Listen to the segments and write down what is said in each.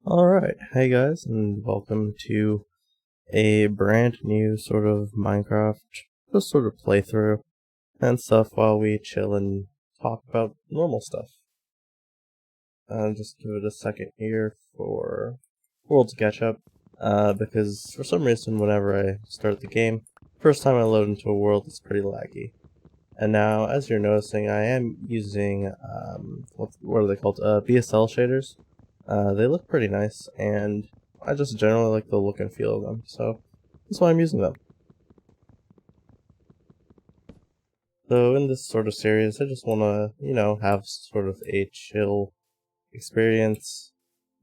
Alright, hey guys, and welcome to a brand new sort of Minecraft, just sort of playthrough and stuff while we chill and talk about normal stuff. Just give it a second here for world to catch up, because for some reason whenever I start the game, first time I load into a world it's pretty laggy. And now, as you're noticing, I am using, what are they called, BSL shaders. They look pretty nice, and I just generally like the look and feel of them, so that's why I'm using them. So in this sort of series, I just want to, have sort of a chill experience,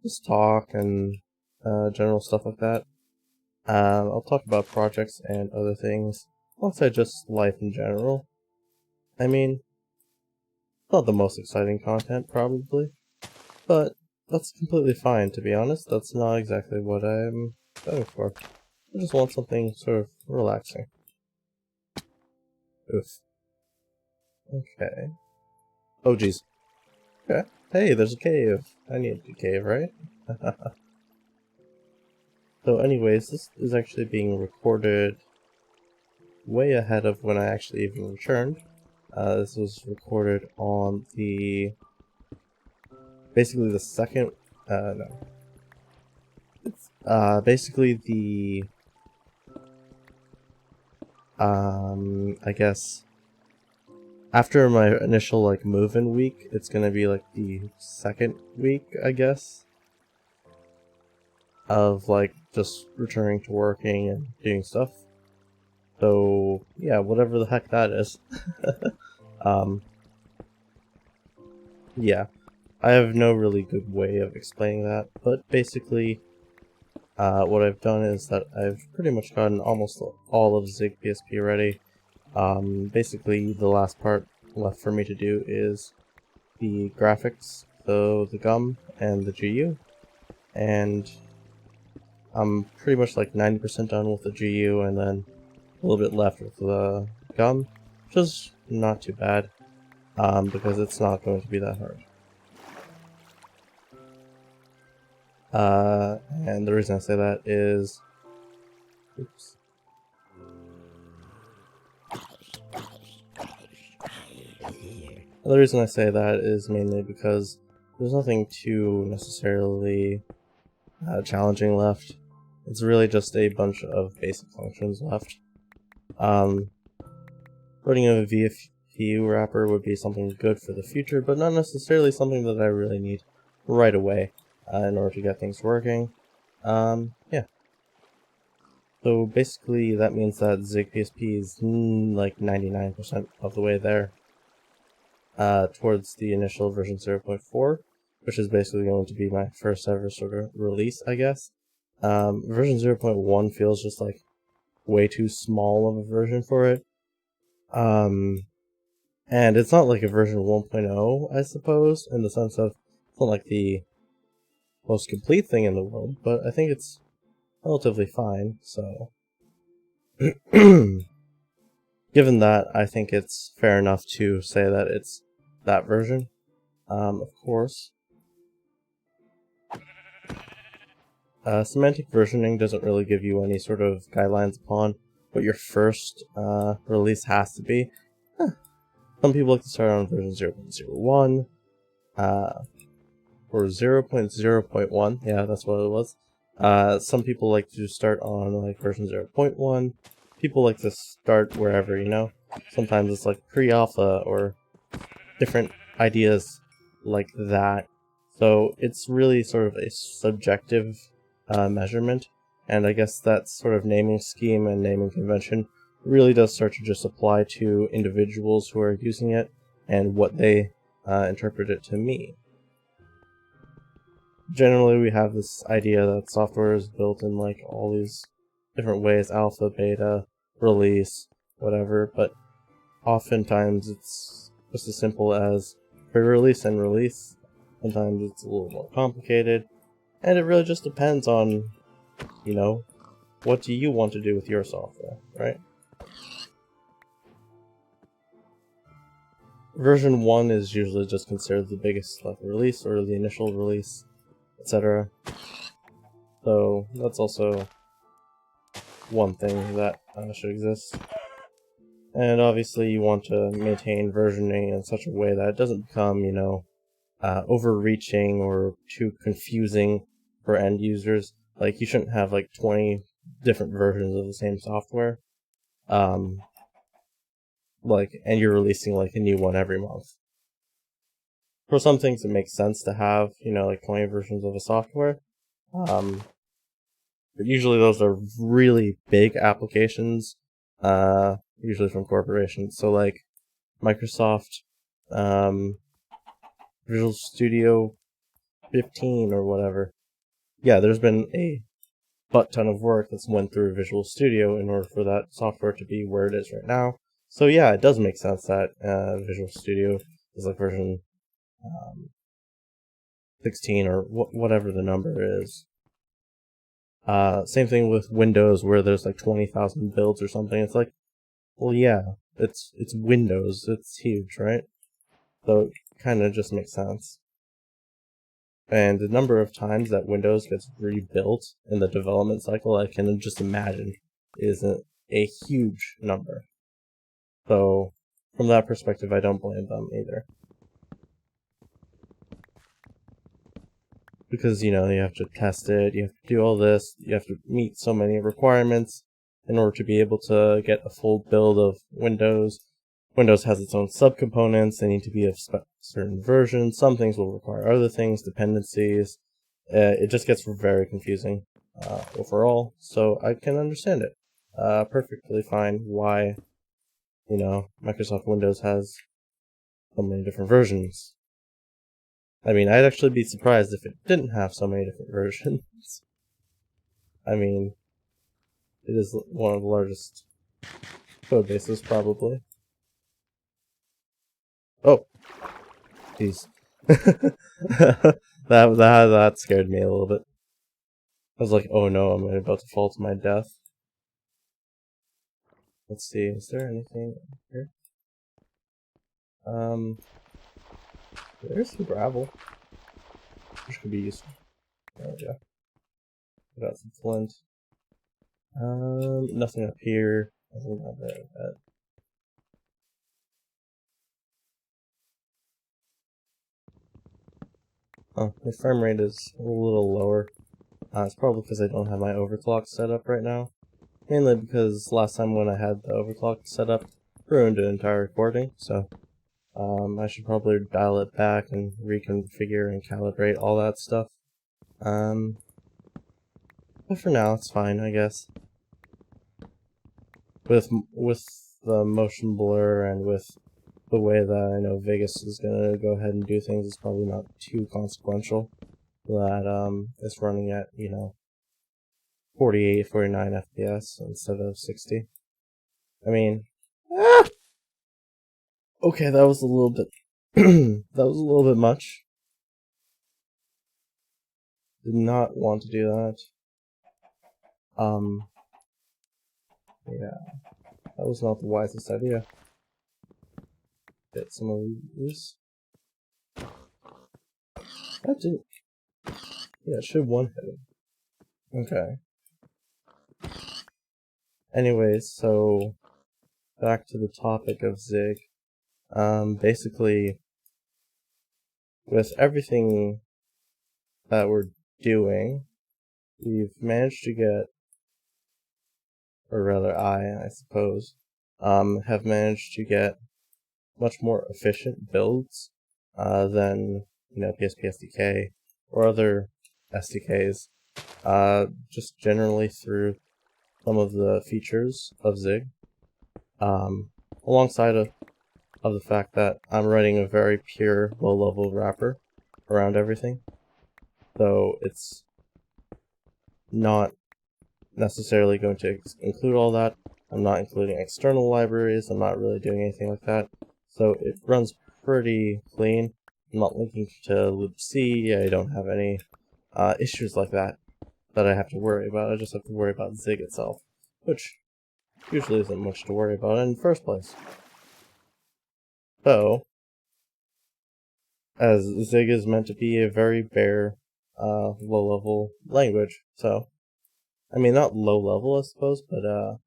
just talk and general stuff like that. I'll talk about projects and other things, alongside just life in general. I mean, not the most exciting content, probably, but that's completely fine, to be honest. That's not exactly what I'm going for. I just want something sort of relaxing. Oof. Okay. Oh, geez. Okay. Hey, there's a cave. I need a cave, right? So anyways, this is actually being recorded way ahead of when I actually even returned. This was recorded on basically the second, no. It's, basically the, I guess, after my initial, move-in week, it's gonna be, the second week, I guess, of, just returning to working and doing stuff. So, yeah, whatever the heck that is. Yeah, I have no really good way of explaining that, but basically, what I've done is that I've pretty much gotten almost all of Zig PSP ready. Basically, the last part left for me to do is the graphics, so the GUM and the GU, and I'm pretty much 90% done with the GU, and then a little bit left with the GUM, which is not too bad, because it's not going to be that hard. And the reason I say that is, oops. The reason I say that is mainly because there's nothing too necessarily challenging left. It's really just a bunch of basic functions left. Running a VFU wrapper would be something good for the future, but not necessarily something that I really need right away in order to get things working. Yeah. So basically that means that Zig PSP is 99% of the way there. Towards the initial version 0.4, which is basically going to be my first ever sort of release, I guess. Version 0.1 feels just way too small of a version for it. And it's not like a version 1.0, I suppose, in the sense of it's not like the most complete thing in the world, but I think it's relatively fine, so. Given that, I think it's fair enough to say that it's that version. Of course. Semantic versioning doesn't really give you any sort of guidelines upon what your first release has to be. Some people like to start on version 0.01, or 0.0.1, yeah, that's what it was. Some people like to start on version 0.1. People like to start wherever, Sometimes it's pre-alpha or different ideas like that. So it's really sort of a subjective measurement, and I guess that sort of naming scheme and naming convention really does start to just apply to individuals who are using it and what they interpret it to mean. Generally, we have this idea that software is built in all these different ways: alpha, beta, release, whatever, but oftentimes it's just as simple as pre-release and release. Sometimes it's a little more complicated, and it really just depends on, what do you want to do with your software, right? Version 1 is usually just considered the biggest release, or the initial release. etc. So that's also one thing that should exist. And obviously you want to maintain versioning in such a way that it doesn't become, you know, overreaching or too confusing for end users. Like, you shouldn't have like 20 different versions of the same software. And you're releasing like a new one every month. For some things it makes sense to have, you know, like 20 versions of a software. But usually those are really big applications, usually from corporations. So like Microsoft, Visual Studio 15 or whatever. Yeah, there's been a butt ton of work that's went through Visual Studio in order for that software to be where it is right now. So yeah, it does make sense that Visual Studio is like version 16 or whatever the number is. Same thing with Windows, where there's like 20,000 builds or something. It's like, well, yeah, it's Windows. It's huge, right? So it kind of just makes sense. And the number of times that Windows gets rebuilt in the development cycle, I can just imagine, is a huge number. So from that perspective, I don't blame them either. Because, you know, you have to test it, you have to do all this, you have to meet so many requirements in order to be able to get a full build of Windows. Windows has its own subcomponents, they need to be of certain versions, some things will require other things, dependencies. It just gets very confusing overall, so I can understand it perfectly fine why, you know, Microsoft Windows has so many different versions. I mean, I'd actually be surprised if it didn't have so many different versions. I mean, it is one of the largest code bases, probably. Oh, jeez. that scared me a little bit. I was like, oh no, I'm about to fall to my death. Let's see, is there anything here? There's some gravel, which could be useful. There we go. I got some flint. Nothing up here. Nothing down there. Oh, my frame rate is a little lower. It's probably because I don't have my overclock set up right now. Mainly because last time when I had the overclock set up, ruined an entire recording, so I should probably dial it back and reconfigure and calibrate all that stuff. But for now, it's fine, I guess. With the motion blur and with the way that I know Vegas is gonna go ahead and do things, it's probably not too consequential that it's running at, you know, 48, 49 FPS instead of 60. I mean, okay, that was a little bit that was a little bit much. Did not want to do that. Yeah, that was not the wisest idea. Get some of these. That didn't. Yeah, it should one hit him. Okay. Anyways, so back to the topic of Zig. Basically, with everything that we're doing, we've managed to get, or rather I suppose, have managed to get much more efficient builds than, you know, PSP SDK or other SDKs, just generally through some of the features of Zig, alongside of the fact that I'm writing a very pure low-level wrapper around everything, so it's not necessarily going to include all that. I'm not including external libraries, I'm not really doing anything like that, so it runs pretty clean. I'm not linking to libc, I don't have any issues like that I have to worry about. I just have to worry about Zig itself, which usually isn't much to worry about in the first place. So, as Zig is meant to be a very bare low-level language. So, I mean, not low-level, I suppose, but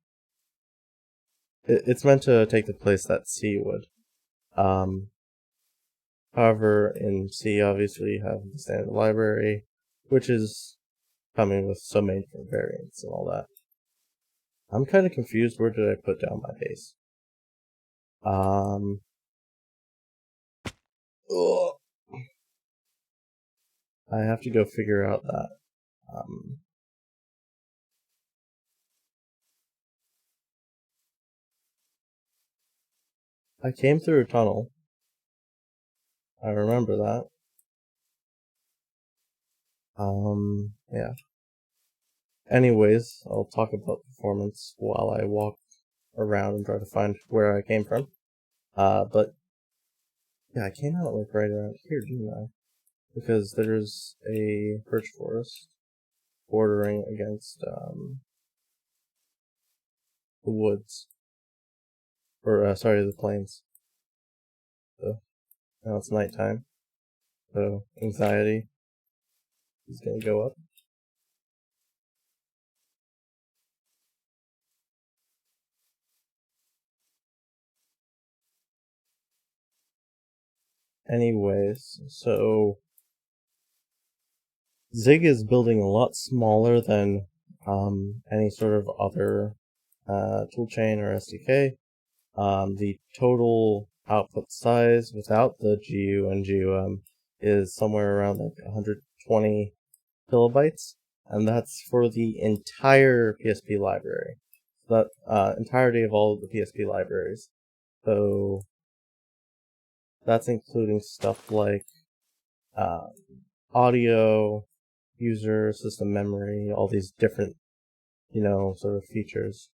it's meant to take the place that C would. However, in C, obviously, you have the standard library, which is coming with so many different variants and all that. I'm kind of confused. Where did I put down my base? Ugh. I have to go figure out that. I came through a tunnel. I remember that. Yeah. Anyways, I'll talk about performance while I walk around and try to find where I came from. But yeah, I came out like right around here, didn't I? Because there's a birch forest bordering against the woods, or sorry, the plains. So now it's nighttime, so anxiety is gonna go up. Anyways, so Zig is building a lot smaller than any sort of other toolchain or SDK. The total output size without the GU and GUM is somewhere around like 120 kilobytes, and that's for the entire PSP library. That entirety of all of the PSP libraries. So that's including stuff like audio, user, system memory, all these different, sort of features.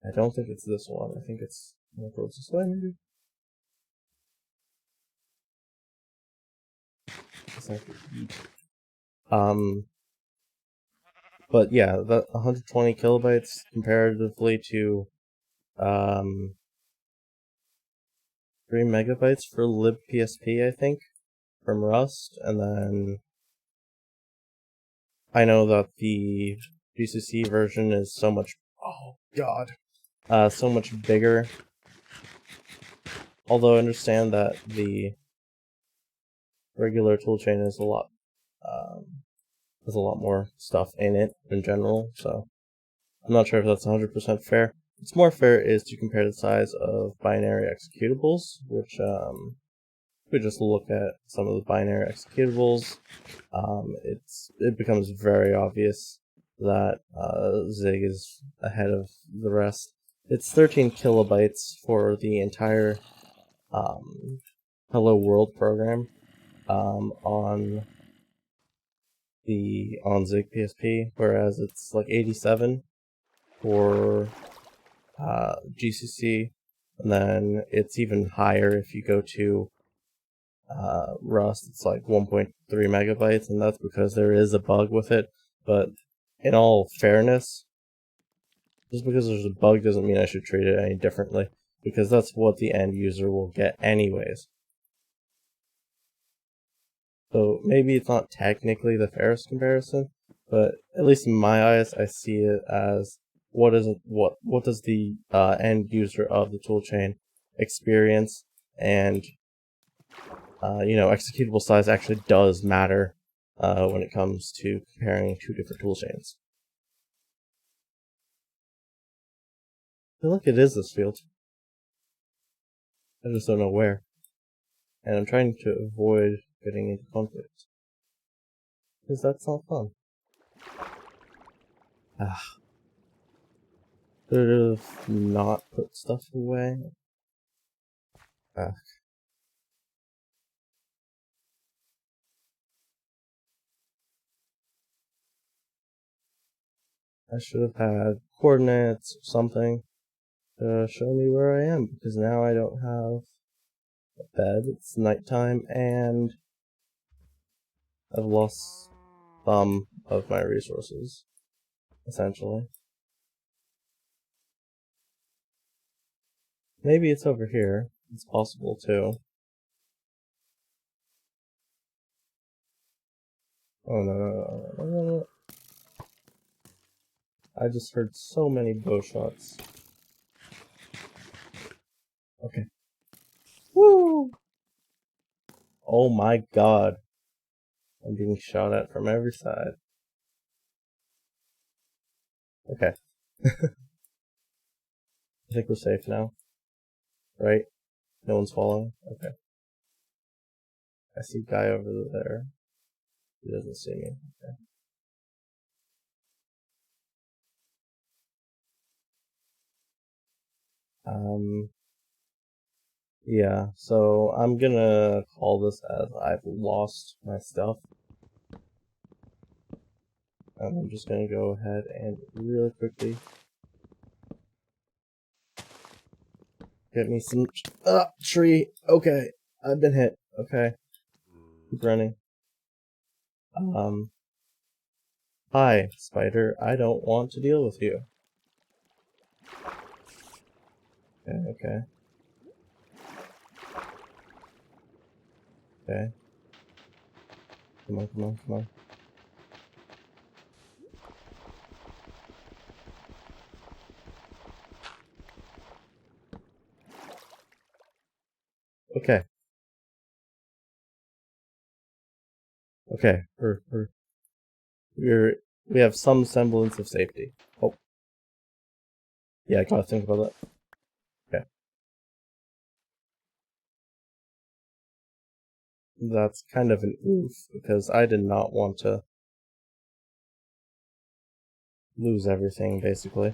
I don't think it's this one. I think it's more towards this way, maybe? But yeah, the 120 kilobytes comparatively to 3 megabytes for libpsp, I think, from Rust, and then I know that the GCC version is so much, oh god, so much bigger. Although I understand that the regular toolchain is a lot, there's a lot more stuff in it in general, so I'm not sure if that's 100% fair. What's more fair is to compare the size of binary executables, which, if we just look at some of the binary executables, it becomes very obvious that Zig is ahead of the rest. It's 13 kilobytes for the entire Hello World program on Zig PSP, whereas it's like 87 for GCC, and then it's even higher if you go to Rust. It's like 1.3 megabytes, and that's because there is a bug with it. But in all fairness, just because there's a bug doesn't mean I should treat it any differently, because that's what the end user will get anyways. So maybe it's not technically the fairest comparison, but at least in my eyes, I see it as what does the end user of the toolchain experience, and executable size actually does matter when it comes to comparing two different toolchains. I feel like it is this field. I just don't know where. And I'm trying to avoid getting into conflict. Because that's not fun. Could have not put stuff away. I should have had coordinates or something to show me where I am, because now I don't have a bed. It's nighttime, and I've lost some of my resources, essentially. Maybe it's over here. It's possible, too. Oh no, no, no, no, no. I just heard so many bow shots. Okay. Woo! Oh my god. I'm being shot at from every side. Okay. I think we're safe now. Right? No one's following? Okay. I see a guy over there. He doesn't see me. Okay. Yeah, so I'm gonna call this as I've lost my stuff. And I'm just gonna go ahead and really quickly get me some tree. Okay, I've been hit. Okay, keep running. Hi, spider. I don't want to deal with you. Okay, okay, okay. Come on, come on, come on. Okay, okay. We have some semblance of safety. Oh, yeah. I gotta think about that. Okay, that's kind of an oof because I did not want to lose everything, basically.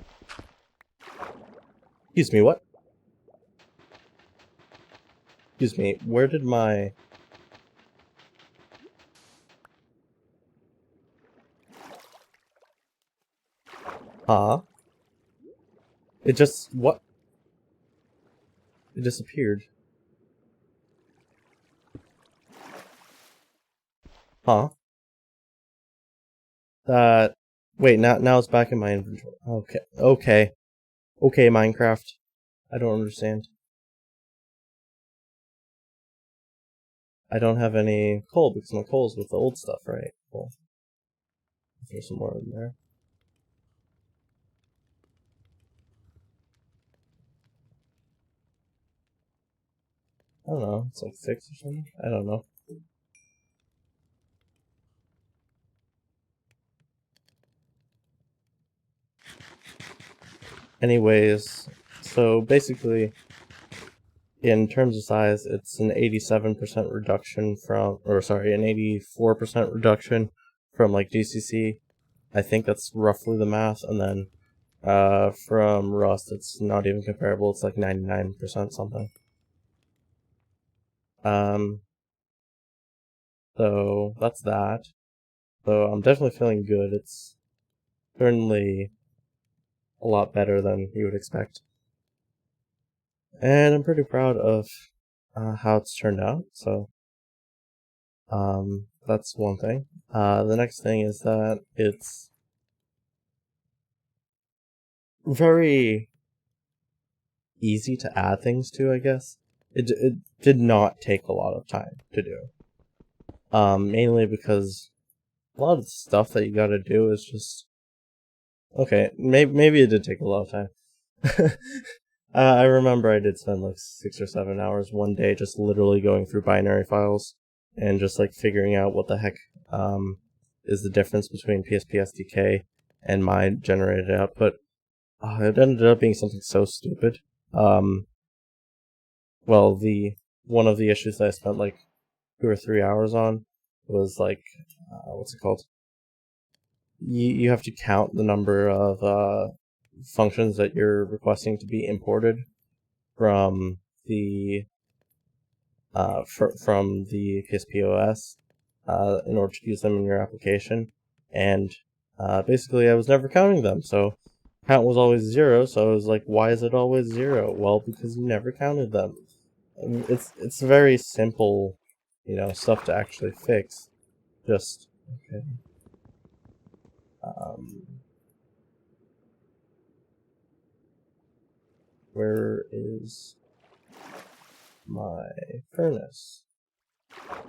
Excuse me, what? Excuse me, where did my... Huh? It just... what? It disappeared. Huh? That... Wait, now it's back in my inventory. Okay, okay. Okay, Minecraft. I don't understand. I don't have any coal because my coal's with the old stuff, right? Cool. There's some more in there. I don't know, it's like 6 or something? I don't know. Anyways, so basically, in terms of size, it's an 87% reduction from, or sorry, an 84% reduction from like GCC. I think that's roughly the math, and then from Rust, it's not even comparable. It's like 99% something. Um, so that's that. So I'm definitely feeling good. It's certainly a lot better than you would expect. And I'm pretty proud of how it's turned out. So that's one thing. The next thing is that it's very easy to add things to, I guess. It did not take a lot of time to do. Mainly because a lot of the stuff that you gotta do is just... Okay, maybe it did take a lot of time. I remember I did spend like 6 or 7 hours one day just literally going through binary files and just like figuring out what the heck is the difference between PSP SDK and my generated output. It ended up being something so stupid. Well, one of the issues that I spent like 2 or 3 hours on was like, what's it called? You have to count the number of functions that you're requesting to be imported from the from the PSPOS in order to use them in your application, and basically I was never counting them, so count was always 0. So I was like, why is it always 0? Well, because you never counted them. It's very simple, stuff to actually fix. Just okay. Where is my furnace?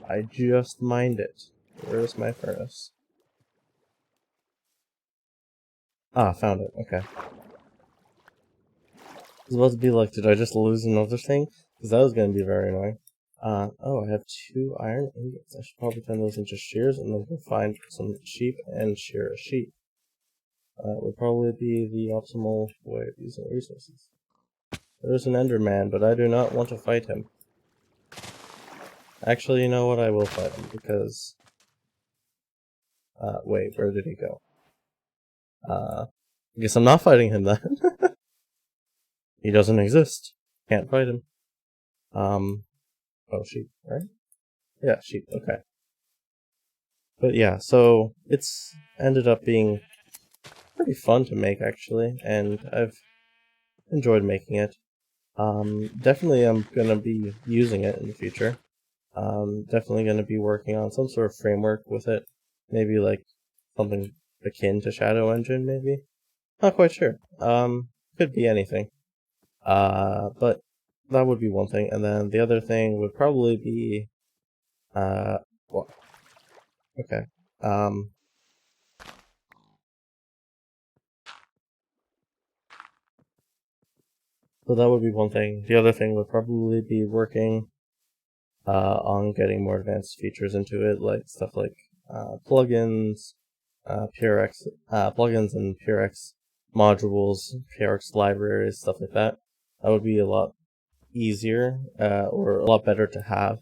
I just mined it. Where's my furnace? Ah, found it. Okay. I was about to be like, did I just lose another thing? Because that was going to be very annoying. Oh, I have 2 iron ingots. I should probably turn those into shears and then go find some sheep and shear a sheep. Would probably be the optimal way of using resources. There's an Enderman, but I do not want to fight him. Actually, you know what? I will fight him, because... wait, where did he go? I guess I'm not fighting him then. He doesn't exist. Can't fight him. Oh, sheep, right? Yeah, sheep, okay. But yeah, so it's ended up being pretty fun to make, actually, and I've enjoyed making it. Definitely I'm gonna be using it in the future. Definitely gonna be working on some sort of framework with it. Maybe like something akin to Shadow Engine, maybe? Not quite sure. Could be anything. But that would be one thing, and then the other thing would probably be, well, okay. So that would be one thing. The other thing would probably be working on getting more advanced features into it, like stuff like plugins, PRX plugins and PRX modules, PRX libraries, stuff like that. That would be a lot easier or a lot better to have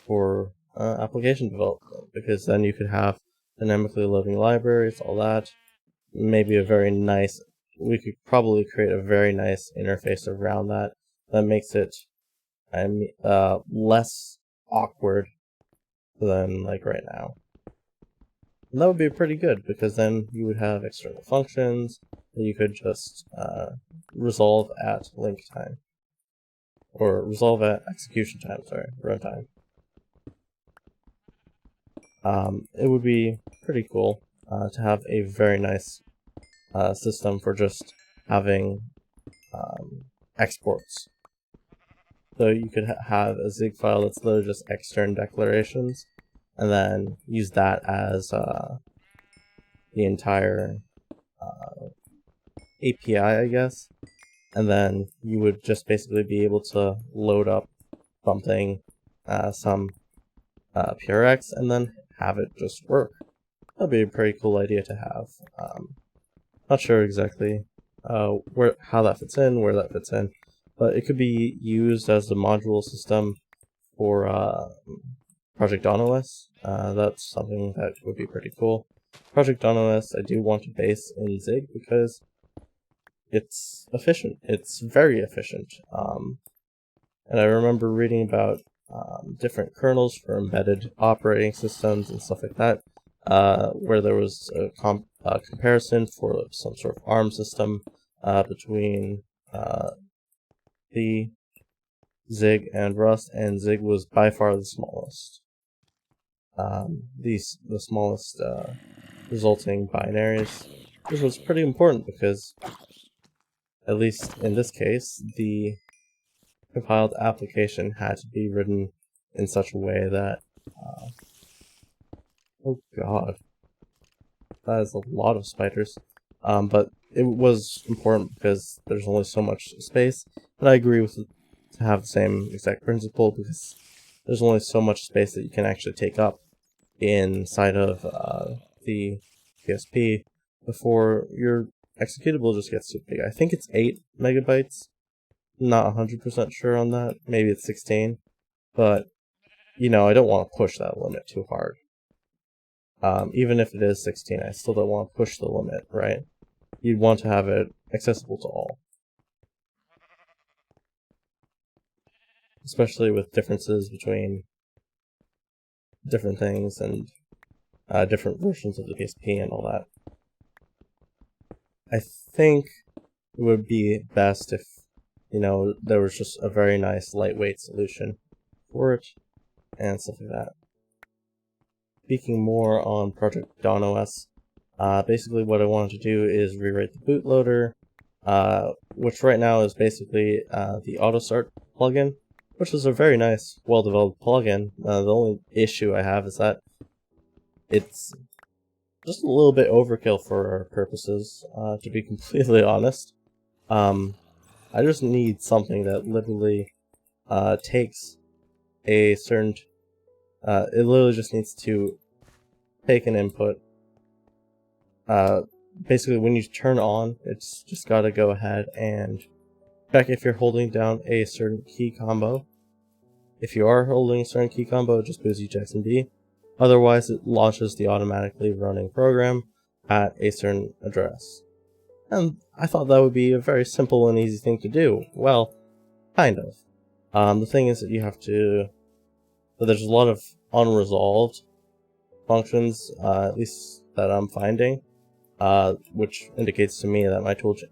for application development, because then you could have dynamically loading libraries, all that. Maybe a very nice, we could probably create a very nice interface around that that makes it less awkward than like right now. And that would be pretty good, because then you would have external functions that you could just resolve at link time. Or resolve at execution time, sorry, runtime. It would be pretty cool to have a very nice system for just having exports. So you could have a Zig file that's literally just extern declarations, and then use that as the entire API, I guess. And then you would just basically be able to load up something, some PRX, and then have it just work. That'd be a pretty cool idea to have. Not sure exactly how that fits in, where that fits in, but it could be used as a module system for Project OS. That's something that would be pretty cool. Project OS I do want to base in Zig because it's efficient. It's very efficient. And I remember reading about different kernels for embedded operating systems and stuff like that, where there was a comparison for some sort of ARM system between the Zig and Rust, and Zig was by far the smallest. The smallest resulting binaries, which was pretty important because, at least in this case, the compiled application had to be written in such a way that oh god, that is a lot of spiders. But it was important because there's only so much space. But I agree with to have the same exact principle, because there's only so much space that you can actually take up inside of the PSP before your executable just gets too big. I think it's 8 megabytes. Not 100% sure on that. Maybe it's 16. But, you know, I don't want to push that limit too hard. Even if it is 16, I still don't want to push the limit, right? You'd want to have it accessible to all. Especially with differences between different things and different versions of the PSP and all that. I think it would be best if, you know, there was just a very nice lightweight solution for it and stuff like that. Speaking more on Project Dawn OS, basically what I wanted to do is rewrite the bootloader, which right now is basically the AutoStart plugin, which is a very nice, well-developed plugin. The only issue I have is that it's just a little bit overkill for our purposes, to be completely honest. I just need something that literally takes a certain... it literally just needs to take an input. Basically, when you turn on, it's just got to go ahead and check if you're holding down a certain key combo. If you are holding a certain key combo, just boost each X and B. Otherwise, it launches the automatically running program at a certain address. And I thought that would be a very simple and easy thing to do. Well, kind of. The thing is that you have to... There's a lot of unresolved functions, at least that I'm finding, which indicates to me that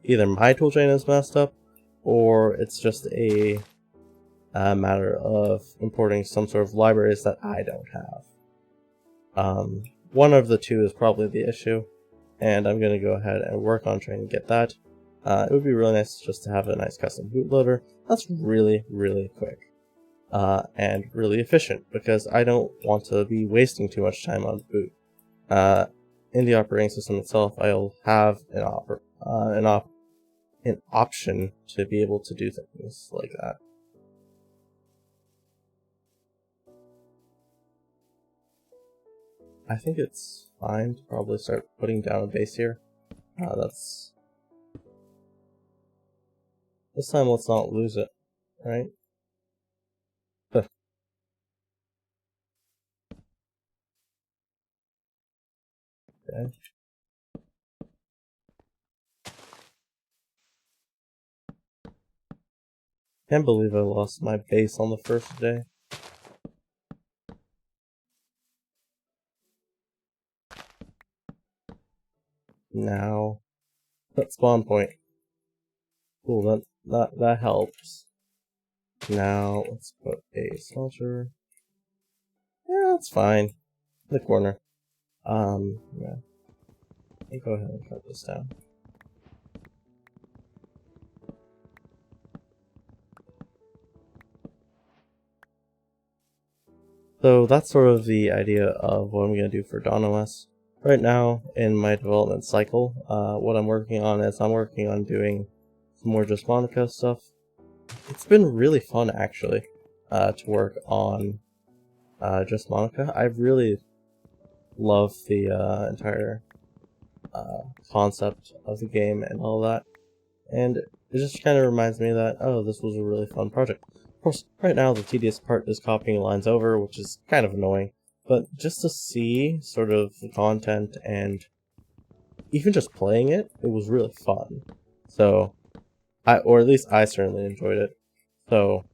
either my toolchain is messed up, or it's just a matter of importing some sort of libraries that I don't have. One of the two is probably the issue, and I'm going to go ahead and work on trying to get that. It would be really nice just to have a nice custom bootloader that's really, really quick. And really efficient, because I don't want to be wasting too much time on boot. In the operating system itself, I'll have an option to be able to do things like that. I think it's fine to probably start putting down a base here. This time let's not lose it, right? Okay. Can't believe I lost my base on the first day. Now, that spawn point. Cool, that helps. Now, let's put a smelter. Yeah, that's fine. In the corner. Yeah. I'll go ahead and cut this down. So that's sort of the idea of what I'm going to do for DawnOS. Right now, in my development cycle, what I'm working on is I'm working on doing some more Just Monica stuff. It's been really fun, actually, to work on Just Monica. I really love the entire concept of the game and all that. And it just kind of reminds me that, oh, this was a really fun project. Of course, right now the tedious part is copying lines over, which is kind of annoying. But just to see sort of the content and even just playing it, it was really fun. So, or at least I certainly enjoyed it. So,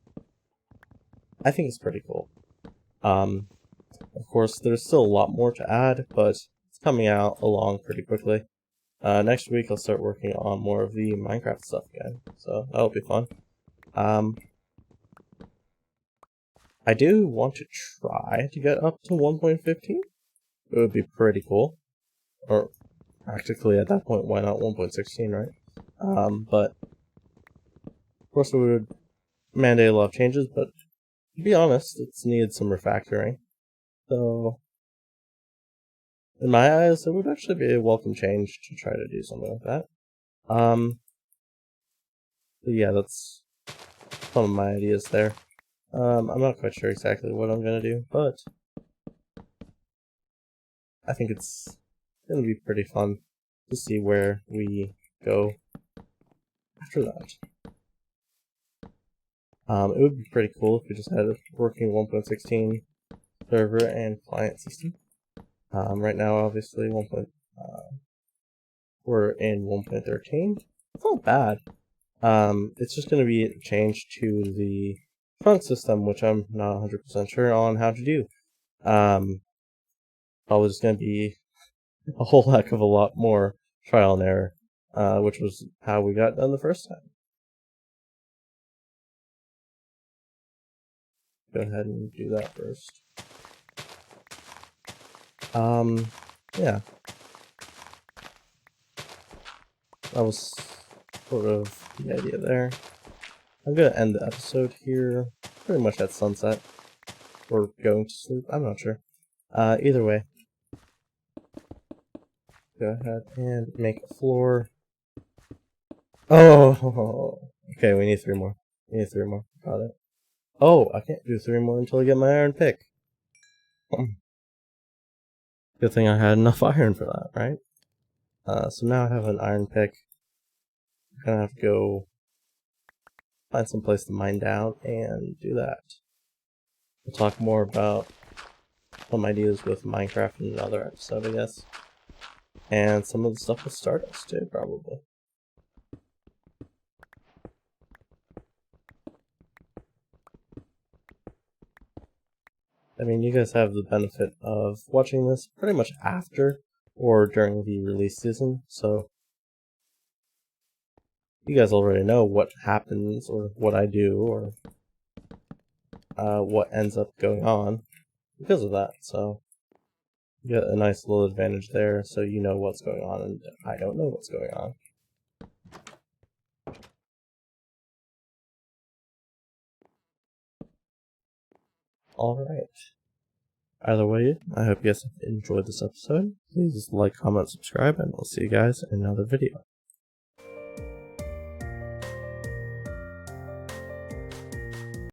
I think it's pretty cool. Of course, there's still a lot more to add, but it's coming out along pretty quickly. Next week I'll start working on more of the Minecraft stuff again, so that'll be fun. I do want to try to get up to 1.15. It would be pretty cool. Or, practically at that point, why not 1.16, right? But, of course it would mandate a lot of changes, but to be honest, it's needed some refactoring. So, in my eyes, it would actually be a welcome change to try to do something like that. But yeah, that's some of my ideas there. I'm not quite sure exactly what I'm gonna do, but I think it's gonna be pretty fun to see where we go after that. It would be pretty cool if we just had a working 1.16 server and client system. Right now, obviously, we're in 1.13. It's not bad. It's just going to be changed to the trunk system, which I'm not 100% sure on how to do. Probably just going to be a whole heck of a lot more trial and error, which was how we got done the first time. Go ahead and do that first. Yeah. That was sort of the idea there. I'm gonna end the episode here, pretty much at sunset. Or going to sleep, I'm not sure. Either way, go ahead and make a floor. Oh, okay, we need 3 more. We need 3 more. Got it. Oh, I can't do 3 more until I get my iron pick. Good thing I had enough iron for that, right? So now I have an iron pick. I'm gonna have to go find some place to mine down and do that. We'll talk more about some ideas with Minecraft in another episode, I guess. And some of the stuff with Stardust too, probably. I mean, you guys have the benefit of watching this pretty much after or during the release season, so you guys already know what happens or what I do or what ends up going on because of that. So you get a nice little advantage there, so you know what's going on and I don't know what's going on. Alright. Either way, I hope you guys enjoyed this episode. Please like, comment, subscribe, and we'll see you guys in another video.